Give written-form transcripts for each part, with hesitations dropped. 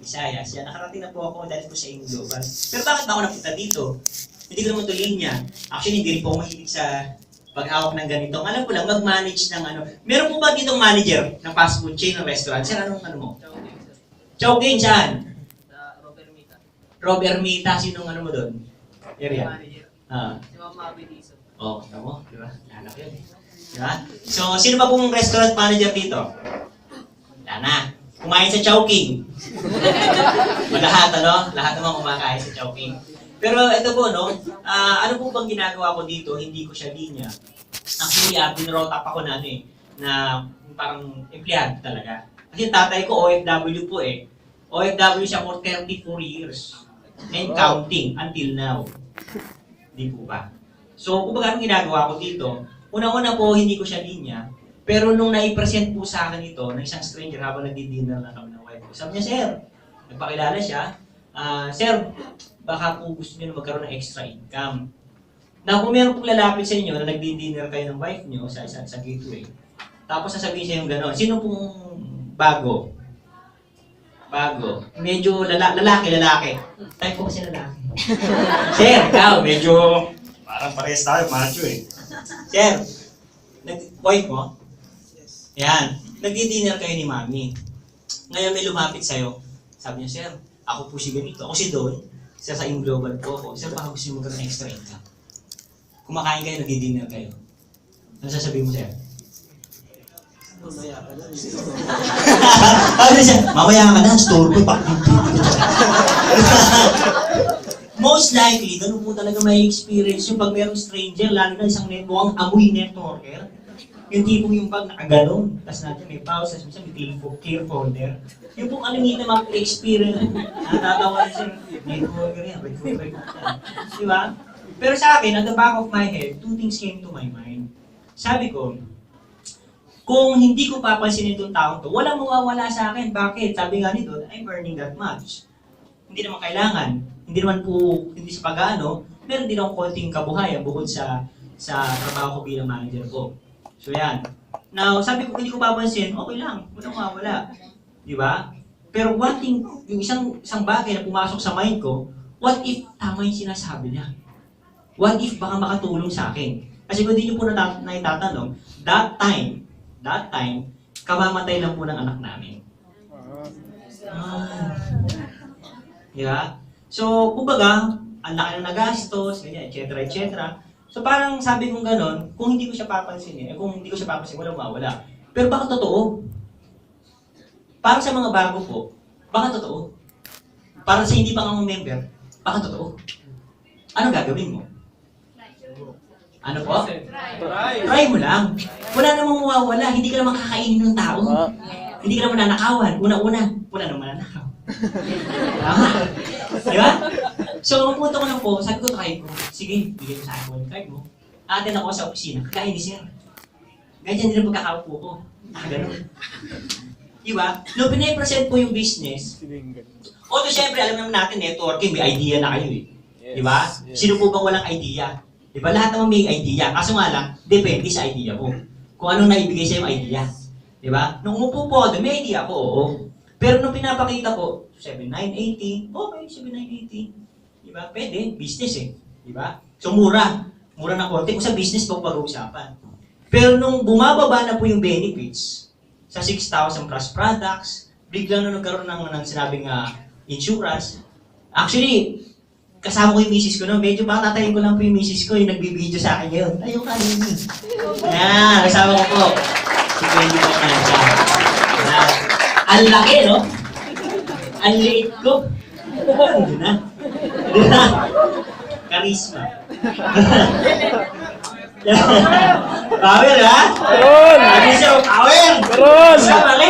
Visayas. Yan, nakarating na po ako dahil po sa inyong global. Pero bakit ba ako napunta dito? Hindi ko naman ito linya. Actually, hindi rin po ako mahilig sa paghawak ng ganito. Alam ko lang, mag-manage ng ano. Meron po ba ditong manager ng fast food chain ng restaurant? Sir, anong ano mo? Chowking, saan? Robert Mita. Robert Mita, sinong ano mo doon? Area? Manager. Ah. Si Mama Abedizo. Oh, tama, di ba? Lalak yun. Di ba? So, sino ba pong restaurant manager dito? Wala na. Kumain sa Chowking. Lahat, ano? Lahat naman kumakain sa Chowking. Pero ito po, no? Ano po bang ginagawa ko dito? Hindi ko siya linya. Actually, binrotap ako na ano eh, na parang empleyado talaga. Kasi tatay ko OFW po eh. OFW siya for 34 years. And counting until now. Di po ba? So, kung anong ginagawa ko dito, una-una po, hindi ko siya linya. Pero nung nai-present po sa akin ito, ng isang stranger habang nagdi-dinner na kami ng wife ko, sabi niya, sir, nagpakilala siya, sir, baka po gusto niyo na magkaroon ng extra income. Na kung meron pong lalapit sa inyo na nagdi-dinner kayo ng wife niyo sa gateway, tapos sasabihin siya yung gano'n, sino pong bago? Bago. Medyo lalaki. Type ko kasi lalaki. Sir, ikaw, medyo parang parehas tayo, macho eh. Sir, wife mo? Yan. Nagdi-dinner kayo ni Mami. Ngayon may lumapit sa'yo. Sabi niya, sir, ako po si ganito. Ako si Don. Sir, sa yung global po ako. Sir, baka gusto niyo magkaroon ng extra income. Kumakain kayo, nagdi-dinner kayo. Ano sasabihin mo, sir? Mamaya ka na. Ano siya? Mamaya ka na, store ko, most likely, ganun po talaga may experience yung pag merong stranger, lalo na isang mukhang amoy networker. Yung tipong yung pag nakaganon, tapos natin may pause, tapos minsan may clear folder. Yung pong kalimitan mga experience, natatawa rin siya, networker yan, recruiter yan. Di ba? Pero sa akin, at the back of my head, two things came to my mind. Sabi ko, kung hindi ko papansinin itong taong to, walang mawawala sa akin. Bakit? Sabi nga nito, I'm earning that much. Hindi naman kailangan. Hindi naman po, hindi sa pag-ano, meron din akong konting kabuhayan bukod sa trabaho ko bilang manager ko. So yan. Now, sabi ko, hindi ko papansin, okay lang, walang mawawala. Di ba? Pero one thing, yung isang bagay na pumasok sa mind ko, what if tama yung sinasabi niya? What if baka makatulong sa akin? Kasi kung hindi niyo po naitatanong, that time, kamamatay lang po ng anak namin. Yeah. So, kumbaga, ang laki na nagastos, ganyan, etc. So, parang sabi kong ganon, kung hindi ko siya papansinin, kung hindi ko siya papansin, walang mawala. Pero baka totoo. Para sa mga bago po, baka totoo. Para sa hindi pa nga member, baka totoo. Ano gagawin mo? Ano po? Try mo lang. Wala namang mawawala. Hindi ka naman kakainin ng tao. Hindi ka naman nanakawan. Una-una, wala naman nanakaw. Tama. Di ba? So, ang punto ko lang po, sabi ko, try ko. Sige, bigay mo sa akin yung card mo. Atin ako sa opisina. Kakain ni sir. Ganyan din ang pagkakaupo ko. Ganun. Di ba? No, pinapresent po yung business. Although, syempre, alam naman natin, networking, may idea na kayo eh. Di ba? Sino po bang walang idea? Di ba? Lahat naman may idea. Kaso nga lang, depende sa idea mo. Kung anong naibigay sa'yo yung idea. Di ba? Nung umupo po ako, may idea ako, oo. Pero nung pinapakita ko, 7,980, okay, 7,980. Di ba? Pwede, business eh. Di ba? So mura. Mura na konti. Kung sa business po pag-uusapan. Pero nung bumababa na po yung benefits, sa 6,000 plus products, biglang na nagkaroon ng sinabing insurance. Actually, kasama ko yung misis ko, no? Medyo baka tatayin ko lang po yung misis ko, yung nagbibideo sa akin ngayon. Ayaw ka rin. Yan, kasama ko po. Si Wendy po na siya. Ang laki, no? Ang liit ko. Hindi na. Hindi na. Karisma. Power, ha? Karon! Sabi siya, power! Karon! Sabi.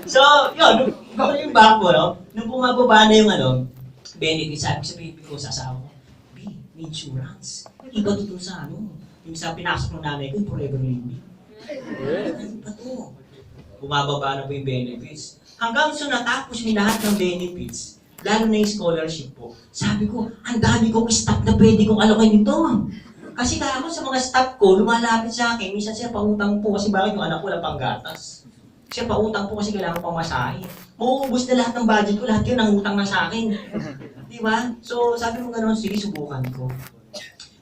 So, yun, yung back mo, no? Nung bumababa na yung benefit, sabi ko sa asawa ko, may insurance. Iba to sa yung sa pinasok ng nanay ko, yung forever living. Iba to. Bumababa na po yung benefits. Hanggang so natapos yung lahat ng benefits, lalo na yung scholarship po. Sabi ko, ang dami kong staff na pwede kong alokin nito. Kasi kahapon sa mga staff ko, lumalapit sa akin, minsan siya pangutang po kasi bakit yung anak ko lang panggatas. Kasi pautang po kasi kailangan pang masahe. Mauubos na lahat ng budget ko, lahat yun ang utang na sa akin. Di ba? So sabi ko gano'n, sige, subukan ko.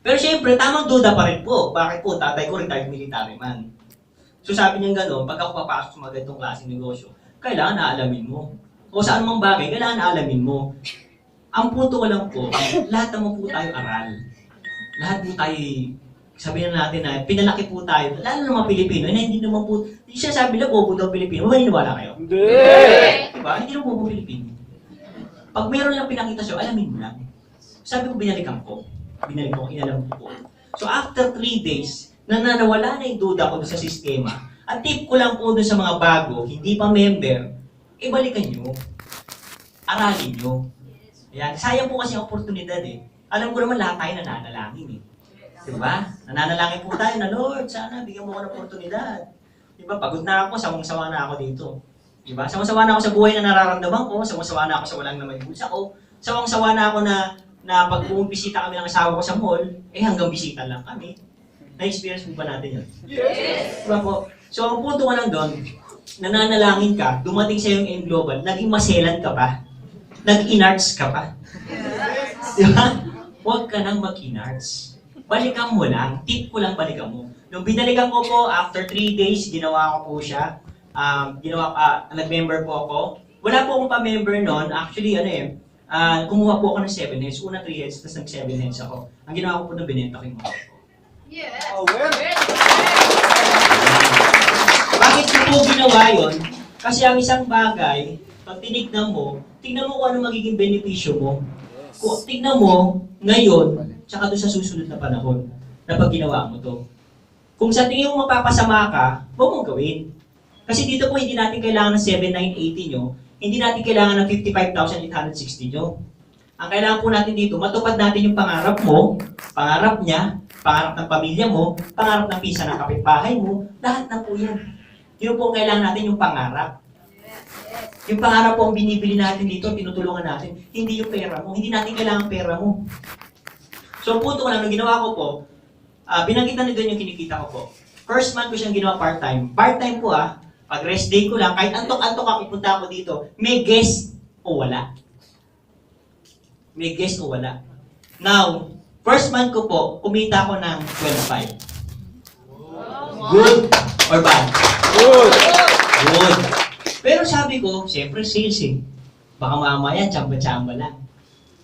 Pero syempre, tamang duda pa rin po. Bakit po? Tatay ko retired military man. So sabi niya gano'n, pag ako papasok sa mga ganitong klaseng negosyo, kailangan naalamin mo. O sa anumang bagay, kailangan naalamin mo. Ang punto ko lang po, lahat naman po tayo aral. Lahat po tayo, sabihin na natin na pinalaki po tayo, lalo ng mga Pilipino, na hindi naman po, hindi siya sabi na bobo daw Pilipino, maniniwala kayo? Hindi! Diba? Hindi naman bobo Pilipino. Pag meron lang pinakita siya, alamin mo lang. Sabi ko, binalikan ko, inalam ko po. So after 3 days, nawala na yung duda ko sa sistema, at tip ko lang po doon sa mga bago, hindi pa member, ibalikan nyo. Aralin nyo. Ayan. Sayang po kasi ang oportunidad eh. Alam ko naman lahat tayo nananalangin eh. Diba? Nananalangin po tayo na, Lord, sana bigyan mo ko ng oportunidad. Diba? Pagod na ako, sawang-sawa na ako dito. Diba? Sawang-sawa na ako sa buhay na nararamdaman ko, sawang-sawa na ako sa walang naman bulsa ko, sawang-sawa na ako na pag bumibisita kami ng asawa ko sa mall, hanggang bisita lang kami. Na-experience mo ba natin yun? Yes! Diba po? So, ang punto ko lang doon, nananalangin ka, dumating sa yung end global, naging maselan ka pa, nag-inarts ka pa. Di ba? Huwag ka nang mag-inarts. Balikan mo lang, tip ko lang balikan mo. Nung binalikan ko po, after 3 days, ginawa ko po siya. Nag-member po ako. Wala po akong pa-member noon. Actually, kumuha po ako ng 7 heads. Una 3 heads, tapos nag-7 heads ako. Ang ginawa ko po nung binenta ko yung mga ko. Yes! Bakit ko po ginawa yun? Kasi ang isang bagay, pag tinignan mo kung ano magiging benepisyo mo. Tignan mo ngayon, tsaka doon sa susunod na panahon na pag ginawa mo to. Kung sa tingin mo mapapasama ka, huwag mong gawin. Kasi dito po hindi natin kailangan ng 7,980 nyo, hindi natin kailangan ng 55,860 nyo. Ang kailangan po natin dito, matupad natin yung pangarap mo, pangarap niya, pangarap ng pamilya mo, pangarap ng pisa ng kapitbahay mo, lahat na po yan. Yun po ang kailangan natin yung pangarap. Yung pangarap po ang binibili natin dito, tinutulungan natin, hindi yung pera mo. Hindi natin kailangan pera mo. So, ang punto ko lang, nung ginawa ko po, binanggitan na doon yung kinikita ko po. First month ko siyang ginawa part-time. Part-time po pag rest day ko lang, kahit antok-antok ako, ipunta ako dito, may guest o wala. May guest o wala. Now, first month ko po, kumita ako ng 12,500. Good or bad? Good! Good. Pero sabi ko, siyempre sales eh. Baka mamaya, tsamba-tsamba lang.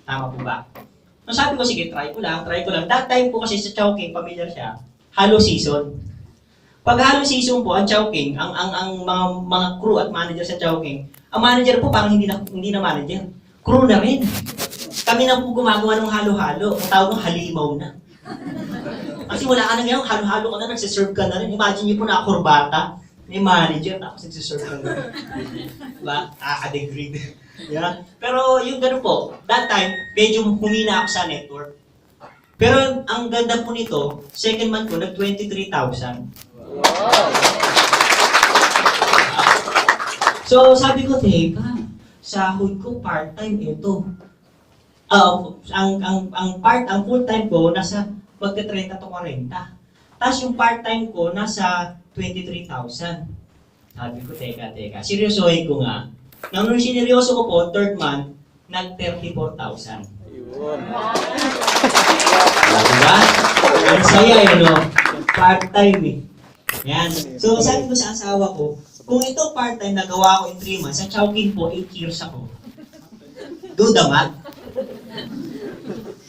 Tama po ba? So sabi ko, sige, try ko lang. That time po kasi sa Chowking, familiar siya, halo season. Pag halo season po, ang Chowking, ang mga crew at manager sa Chowking, ang manager po parang hindi na manager. Crew na rin. Kami na po gumagawa ng halo-halo. Ang tawag ng halimaw na. Kasi wala ka na ngayon, halo-halo ka na, nagsiserve ka na rin. Imagine niyo po nakakurbata. May manager, tapos nagsiserve ka na. Diba? Degrade. Yeah. Pero yung gano'n po, that time, medyo humina ako sa network. Pero ang ganda po nito, second month ko, nag-23,000. Wow! So sabi ko, teka, sahod ko part-time ito. Ang full-time ko, nasa magka-30 to 40. Tapos yung part-time ko, nasa 23,000. Sabi ko, teka. Seryosohin ko nga. Nung sineryoso ko po, third month, nag-34,000. Ayun. Diba? Ang saya no? Part-time eh. Yan. So sabi ko sa asawa ko, kung ito part-time, nagawa ko in 3 months, sa Chowking po, 8 years ako. Do the math.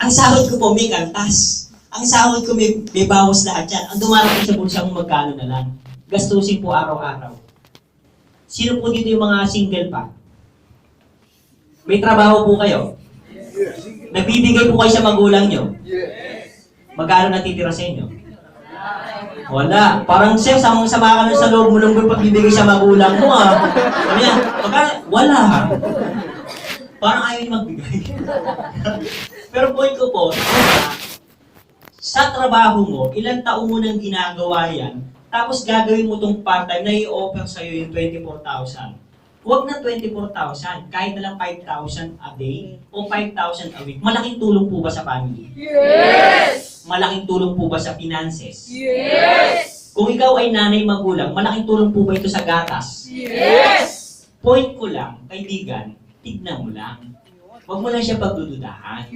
Ang sahod ko po, may kaltas. Ang sahod ko, may bawas lahat yan. Ang dumarating sa bulsa mo, magkano na lang. Gastusin po araw-araw. Sino po dito yung mga single pa? May trabaho po kayo? Nagbibigay po kayo sa magulang nyo? Magkano natitira sa inyo? Wala. Parang sir, samang-sama ka nun sa loob mo lang pagbibigay sa magulang mo Ano yan? Wala Parang ayaw niyo magbigay. Pero point ko po, sa trabaho mo, ilang taon mo nang ginagawa yan, tapos gagawin mo itong part-time na i-offer sa'yo yung 24,000. Huwag na 24,000, kahit na lang 5,000 a day o 5,000 a week. Malaking tulong po ba sa family? Yes! Malaking tulong po ba sa finances? Yes! Kung ikaw ay nanay magulang, malaking tulong po ba ito sa gatas? Yes! Point ko lang, kaibigan, tignan mo lang. Huwag mo lang siya pagdududahan.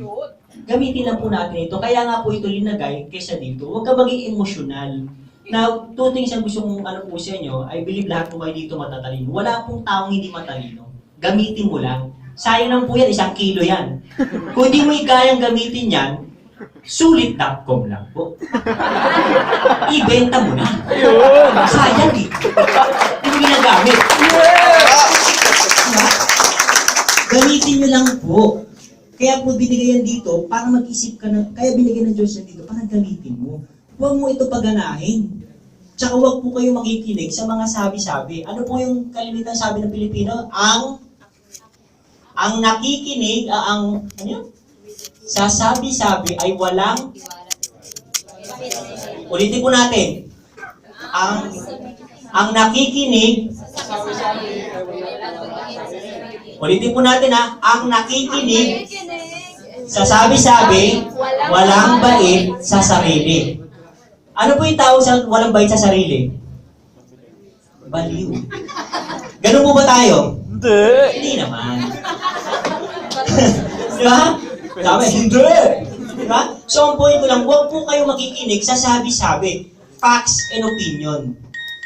Gamitin lang po natin ito. Kaya nga po ito linagay kaysa dito. Huwag ka maging emosyonal. Now, two things ang gusto kong ano po sa inyo, I believe lahat po kayo dito matatalino. Wala pong taong hindi matalino. Gamitin mo lang. Sayang lang po yan, 1 kilo yan. Kung di mo kayang gamitin yan, sulit.com lang po. Ibenta mo na. Sayang eh. Hindi mo ginagamit. Diba? Gamitin nyo lang po. Kaya po binigay yan dito para mag-isip ka na, kaya binigay ng Diyos yan dito para gamitin mo. Huwag mo ito paganahin. Tsaka huwag po kayo makikinig sa mga sabi-sabi. Ano po yung kalimitan sabi ng Pilipino? Ang nakikinig, ano yun? Sa sabi-sabi ay walang, ulitin po natin. Ang nakikinig, ulitin po natin ha, ang nakikinig sa sabi-sabi, walang bait sa sarili. Ano po yung tawag sa walang bait sa sarili? Baliw. Ganun po ba tayo? Hindi. Hindi naman. Di ba? Sabi, hindi. Di ba? So, ang point ko lang, huwag po kayo makikinig sa sabi-sabi. Facts and opinion.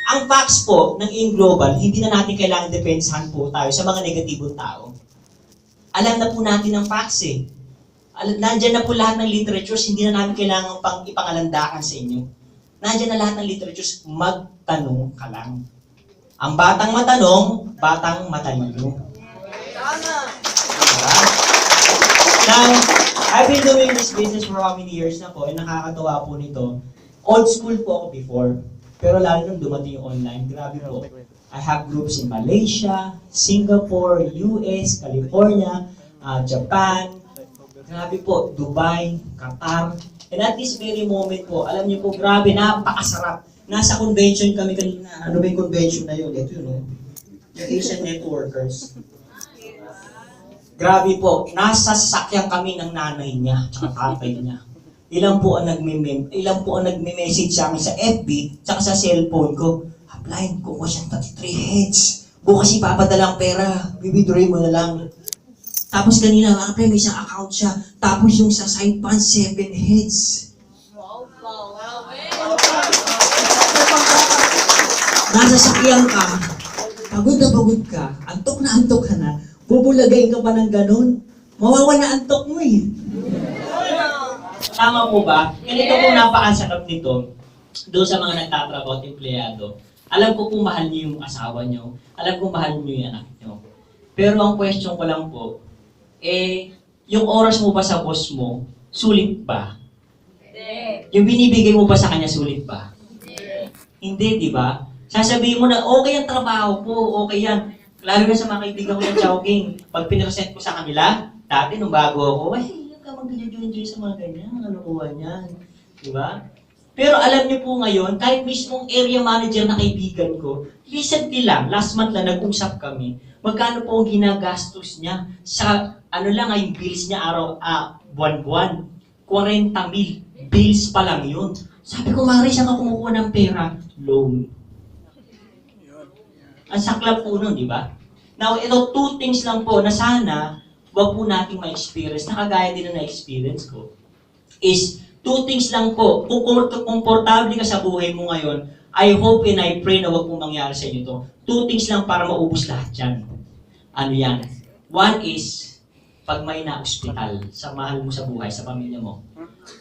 Ang facts po ng In Global, hindi na natin kailangan depensahan po tayo sa mga negatibong tao. Alam na po natin ang facts eh. Nandyan na po lahat ng literatures, hindi na namin kailangan pang ipangalandakan sa inyo. Nandyan na lahat ng literatures, magtanong ka lang. Ang batang matanong, batang matalino. Diba? Now, I've been doing this business for how many years na po, and nakakatawa po nito. Old school po ako before, pero lalo nung dumating yung online, grabe po. I have groups in Malaysia, Singapore, US, California, Japan, grabe po, Dubai, Qatar. And at this very moment po, alam niyo po, grabe, napakasarap. Nasa convention kami kanina. Ano ba yung convention na yun? Ito yun, no? Yung Asian Networkers. Grabe po, nasa sasakyan kami ng nanay niya, tsaka tatay niya. Ilan po ang nagme-message sa akin sa FB, tsaka sa cellphone ko. Upline, kukuha siyang 33 heads. Bukas ipapadala ang pera, bibidroy mo na lang. Tapos kanina, may isang account siya. Tapos yung sa side pan, 7 heads. Nasa sakyan ka, pagod ka, antok ka na, bubulagayin ka pa ng ganun, mawawala antok mo eh. Tama po ba? Ganito po napakasarap nito doon sa mga nagtatrabaho at empleyado. Alam ko po mahal niyo yung asawa niyo, alam ko mahal niyo yung anak niyo. Pero ang question ko lang po, yung oras mo ba sa boss mo, sulit ba? Hindi. Yung binibigay mo ba sa kanya, sulit ba? Hindi, di ba? Sasabihin mo na, okay ang trabaho ko, okay yan. Lalo na sa mga kaibigan ko ng jogging. Pag pinresent ko sa kanila, dati nung bago ako, yung ka mag-join sa mga ganyan, kalukuhan yan. Di ba? Pero alam niyo po ngayon, kahit mismong area manager na kaibigan ko, recently lang, last month lang, nag-usap kami, magkano po ang ginagastos niya sa, yung bills niya buwan-buwan. 40,000 bills pa lang yun. Sabi ko, Mari, siya ka kumukuha ng pera? Loan. Ang saklap po nun, di ba? Now, ito, 2 things lang po na sana, wag po nating ma-experience, nakagaya din na na-experience ko, is 2 things lang po. Kung komportable ka sa buhay mo ngayon, I hope and I pray na wag pong mangyari sa inyo to. 2 things lang para maubos lahat yan. Ano yan? 1 is, pag may na-hospital sa mahal mo sa buhay, sa pamilya mo,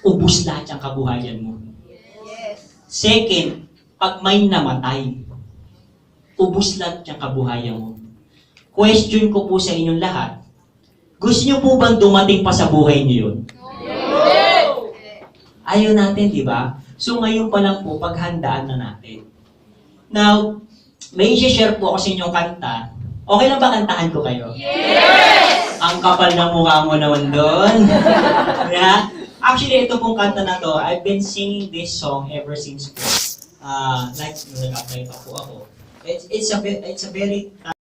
ubos lahat yung kabuhayan mo. Second, pag may namatay, ubos lahat yung kabuhayan mo. Question ko po sa inyong lahat, gusto niyo po bang dumating pa sa buhay niyo yun? Ayaw natin, di ba? So ngayon pa lang po, paghandaan na natin. Now, may i-share po ako sa inyong kanta. Okay lang ba kantahan ko kayo? Yes! Ang kapal ng mukha mo naman doon. Yeah? Actually, ito pong kanta na to, I've been singing this song ever since po. Like, nung nag-apply pa po ako. It's a very